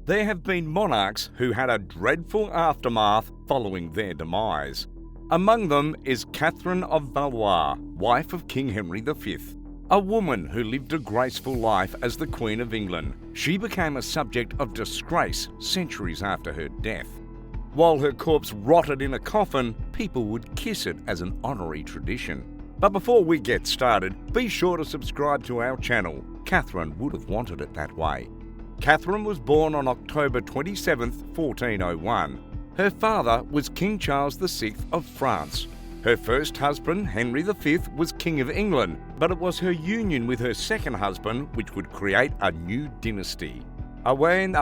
There have been monarchs who had a dreadful aftermath following their demise. Among them is Catherine of Valois, wife of King Henry V. A woman who lived a graceful life as the Queen of England. She became a subject of disgrace centuries after her death. While her corpse rotted in a coffin, people would kiss it as an honorary tradition. But before we get started, be sure to subscribe to our channel. Catherine would have wanted it that way. Catherine was born on October 27, 1401. Her father was King Charles VI of France. Her first husband, Henry V, was King of England, but it was her union with her second husband which would create a new dynasty. Owen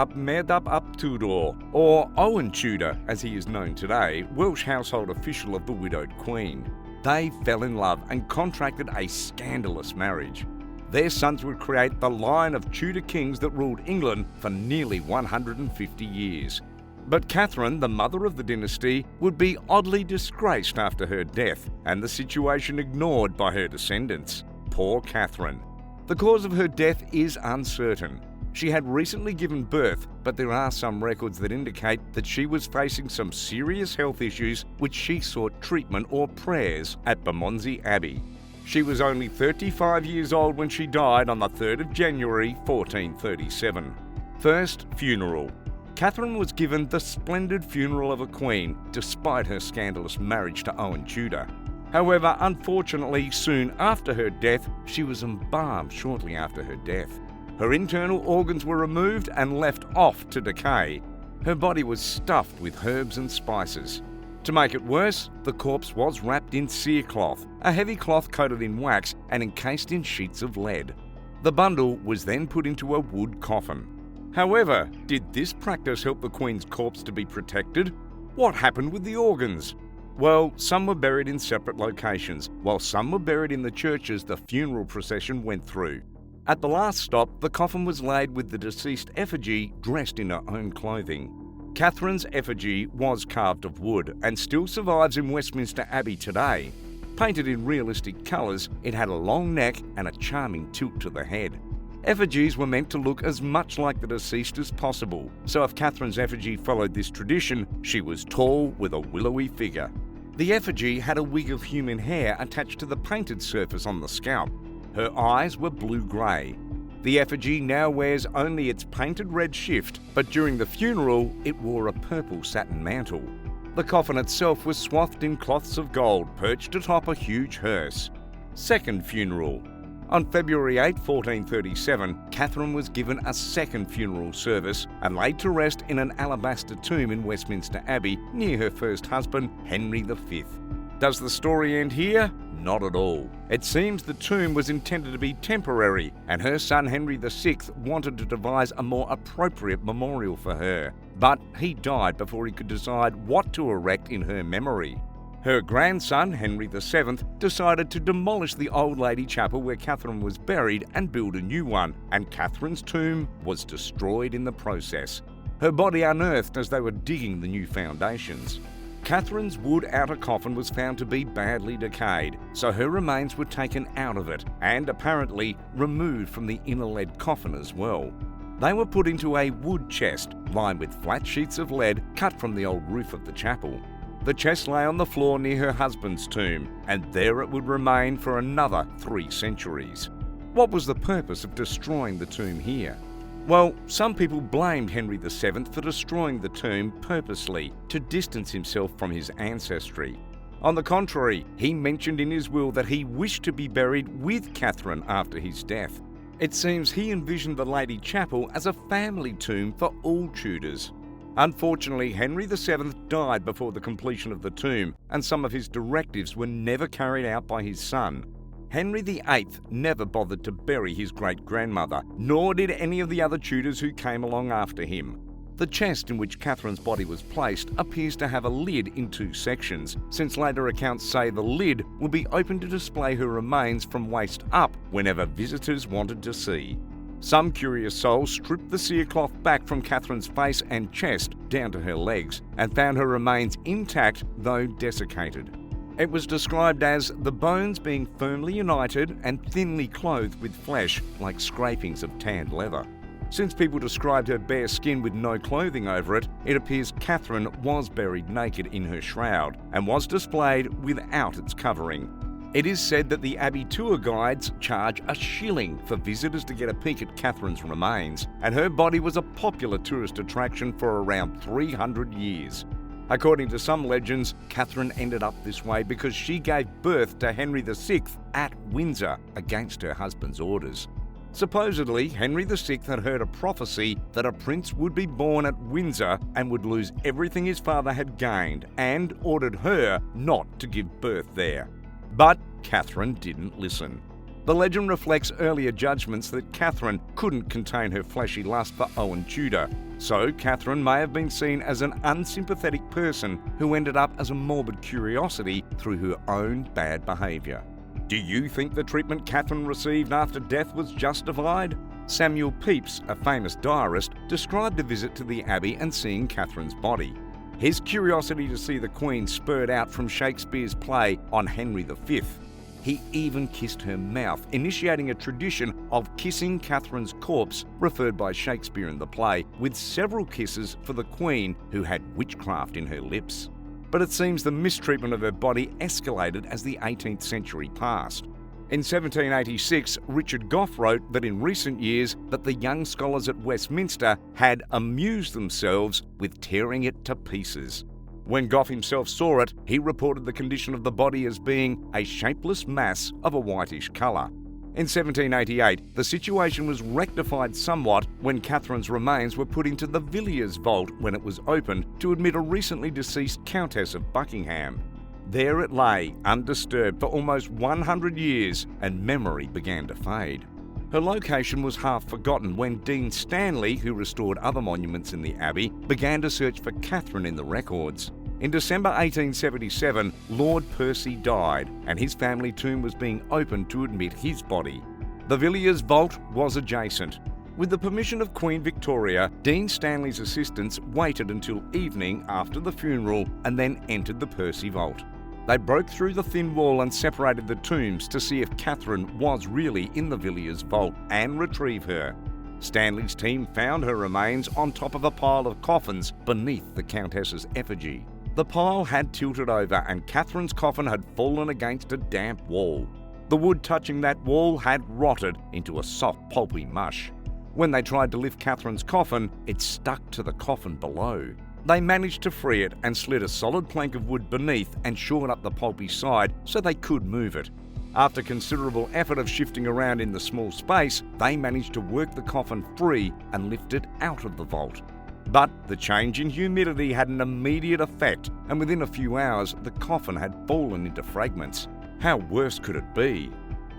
Tudor, or Owen Tudor as he is known today, Welsh household official of the widowed Queen. They fell in love and contracted a scandalous marriage. Their sons would create the line of Tudor kings that ruled England for nearly 150 years. But Catherine, the mother of the dynasty, would be oddly disgraced after her death, and the situation ignored by her descendants. Poor Catherine. The cause of her death is uncertain. She had recently given birth, but there are some records that indicate that she was facing some serious health issues which she sought treatment or prayers at Bermondsey Abbey. She was only 35 years old when she died on the 3rd of January 1437. First, funeral. Catherine was given the splendid funeral of a queen, despite her scandalous marriage to Owen Tudor. However, unfortunately, soon after her death, she was embalmed shortly after her death. Her internal organs were removed and left off to decay. Her body was stuffed with herbs and spices. To make it worse, the corpse was wrapped in cerecloth, a heavy cloth coated in wax and encased in sheets of lead. The bundle was then put into a wood coffin. However, did this practice help the Queen's corpse to be protected? What happened with the organs? Well, some were buried in separate locations, while some were buried in the churches the funeral procession went through. At the last stop, the coffin was laid with the deceased effigy dressed in her own clothing. Catherine's effigy was carved of wood and still survives in Westminster Abbey today. Painted in realistic colours, it had a long neck and a charming tilt to the head. Effigies were meant to look as much like the deceased as possible, so if Catherine's effigy followed this tradition, she was tall with a willowy figure. The effigy had a wig of human hair attached to the painted surface on the scalp. Her eyes were blue-grey. The effigy now wears only its painted red shift, but during the funeral it wore a purple satin mantle. The coffin itself was swathed in cloths of gold perched atop a huge hearse. Second funeral. On February 8, 1437, Catherine was given a second funeral service and laid to rest in an alabaster tomb in Westminster Abbey near her first husband, Henry V. Does the story end here? Not at all. It seems the tomb was intended to be temporary, and her son Henry VI wanted to devise a more appropriate memorial for her. But he died before he could decide what to erect in her memory. Her grandson, Henry VII, decided to demolish the old lady chapel where Catherine was buried and build a new one, and Catherine's tomb was destroyed in the process. Her body unearthed as they were digging the new foundations. Catherine's wood outer coffin was found to be badly decayed, so her remains were taken out of it and apparently removed from the inner lead coffin as well. They were put into a wood chest lined with flat sheets of lead cut from the old roof of the chapel. The chest lay on the floor near her husband's tomb, and there it would remain for another 3 centuries. What was the purpose of destroying the tomb here? Well, some people blamed Henry VII for destroying the tomb purposely to distance himself from his ancestry. On the contrary, he mentioned in his will that he wished to be buried with Catherine after his death. It seems he envisioned the Lady Chapel as a family tomb for all Tudors. Unfortunately, Henry VII died before the completion of the tomb, and some of his directives were never carried out by his son. Henry VIII never bothered to bury his great-grandmother, nor did any of the other Tudors who came along after him. The chest in which Catherine's body was placed appears to have a lid in 2 sections, since later accounts say the lid would be open to display her remains from waist up whenever visitors wanted to see. Some curious souls stripped the cerecloth back from Catherine's face and chest down to her legs and found her remains intact though desiccated. It was described as the bones being firmly united and thinly clothed with flesh like scrapings of tanned leather. Since people described her bare skin with no clothing over it, it appears Catherine was buried naked in her shroud and was displayed without its covering. It is said that the Abbey tour guides charge a shilling for visitors to get a peek at Catherine's remains, and her body was a popular tourist attraction for around 300 years. According to some legends, Catherine ended up this way because she gave birth to Henry VI at Windsor against her husband's orders. Supposedly, Henry VI had heard a prophecy that a prince would be born at Windsor and would lose everything his father had gained, and ordered her not to give birth there. But Catherine didn't listen. The legend reflects earlier judgments that Catherine couldn't contain her fleshy lust for Owen Tudor, so Catherine may have been seen as an unsympathetic person who ended up as a morbid curiosity through her own bad behaviour. Do you think the treatment Catherine received after death was justified? Samuel Pepys, a famous diarist, described a visit to the Abbey and seeing Catherine's body. His curiosity to see the Queen spurred out from Shakespeare's play on Henry V. He even kissed her mouth, initiating a tradition of kissing Catherine's corpse, referred by Shakespeare in the play, with several kisses for the Queen who had witchcraft in her lips. But it seems the mistreatment of her body escalated as the 18th century passed. In 1786, Richard Gough wrote that in recent years that the young scholars at Westminster had amused themselves with tearing it to pieces. When Gough himself saw it, he reported the condition of the body as being a shapeless mass of a whitish colour. In 1788, the situation was rectified somewhat when Catherine's remains were put into the Villiers vault when it was opened to admit a recently deceased Countess of Buckingham. There it lay, undisturbed for almost 100 years, and memory began to fade. Her location was half forgotten when Dean Stanley, who restored other monuments in the Abbey, began to search for Catherine in the records. In December 1877, Lord Percy died, and his family tomb was being opened to admit his body. The Villiers vault was adjacent. With the permission of Queen Victoria, Dean Stanley's assistants waited until evening after the funeral and then entered the Percy vault. They broke through the thin wall and separated the tombs to see if Catherine was really in the Villiers vault and retrieve her. Stanley's team found her remains on top of a pile of coffins beneath the Countess's effigy. The pile had tilted over and Catherine's coffin had fallen against a damp wall. The wood touching that wall had rotted into a soft, pulpy mush. When they tried to lift Catherine's coffin, it stuck to the coffin below. They managed to free it and slid a solid plank of wood beneath and shored up the pulpy side so they could move it. After considerable effort of shifting around in the small space, they managed to work the coffin free and lift it out of the vault. But the change in humidity had an immediate effect, and within a few hours the coffin had fallen into fragments. How worse could it be?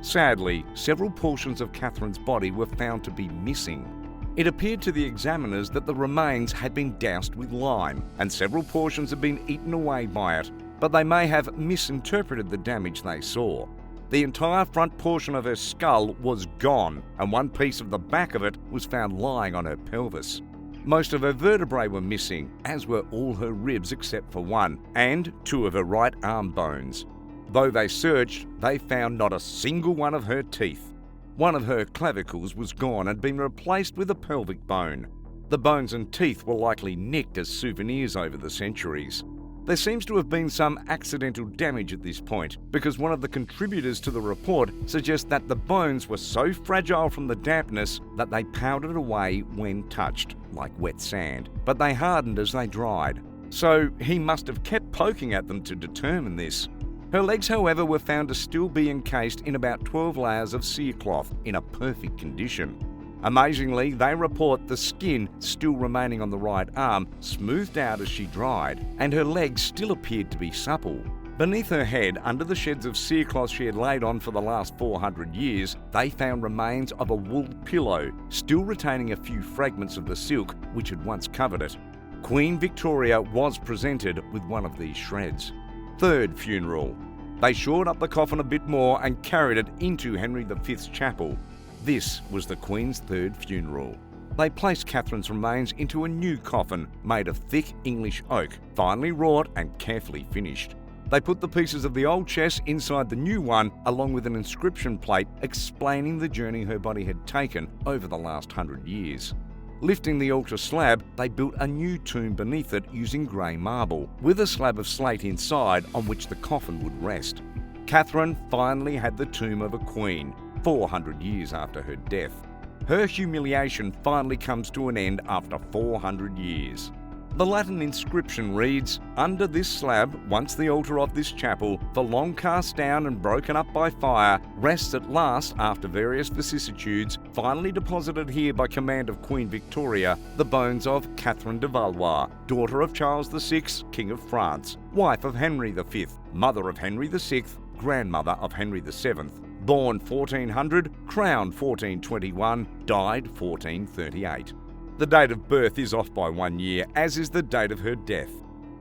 Sadly, several portions of Catherine's body were found to be missing. It appeared to the examiners that the remains had been doused with lime, and several portions had been eaten away by it, but they may have misinterpreted the damage they saw. The entire front portion of her skull was gone, and one piece of the back of it was found lying on her pelvis. Most of her vertebrae were missing, as were all her ribs except for one, and 2 of her right arm bones. Though they searched, they found not a single one of her teeth. One of her clavicles was gone and been replaced with a pelvic bone. The bones and teeth were likely nicked as souvenirs over the centuries. There seems to have been some accidental damage at this point, because one of the contributors to the report suggests that the bones were so fragile from the dampness that they powdered away when touched, like wet sand, but they hardened as they dried. So he must have kept poking at them to determine this. Her legs, however, were found to still be encased in about 12 layers of cerecloth in a perfect condition. Amazingly, they report the skin still remaining on the right arm smoothed out as she dried, and her legs still appeared to be supple. Beneath her head, under the sheds of cerecloth she had laid on for the last 400 years, they found remains of a wool pillow, still retaining a few fragments of the silk which had once covered it. Queen Victoria was presented with one of these shreds. Third funeral. They shored up the coffin a bit more and carried it into Henry V's chapel. This was the Queen's third funeral. They placed Catherine's remains into a new coffin made of thick English oak, finely wrought and carefully finished. They put the pieces of the old chest inside the new one, along with an inscription plate explaining the journey her body had taken over the last 100 years. Lifting the altar slab, they built a new tomb beneath it using grey marble, with a slab of slate inside on which the coffin would rest. Catherine finally had the tomb of a queen, 400 years after her death. Her humiliation finally comes to an end after 400 years. The Latin inscription reads, "Under this slab, once the altar of this chapel, for long cast down and broken up by fire, rests at last, after various vicissitudes, finally deposited here by command of Queen Victoria, the bones of Catherine de Valois, daughter of Charles VI, King of France, wife of Henry V, mother of Henry VI, grandmother of Henry VII, born 1400, crowned 1421, died 1438. The date of birth is off by 1 year, as is the date of her death.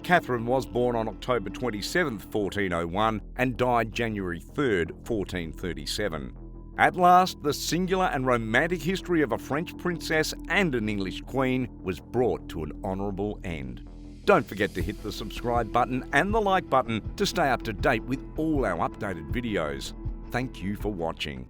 Catherine was born on October 27, 1401, and died January 3, 1437. At last, the singular and romantic history of a French princess and an English queen was brought to an honourable end. Don't forget to hit the subscribe button and the like button to stay up to date with all our updated videos. Thank you for watching.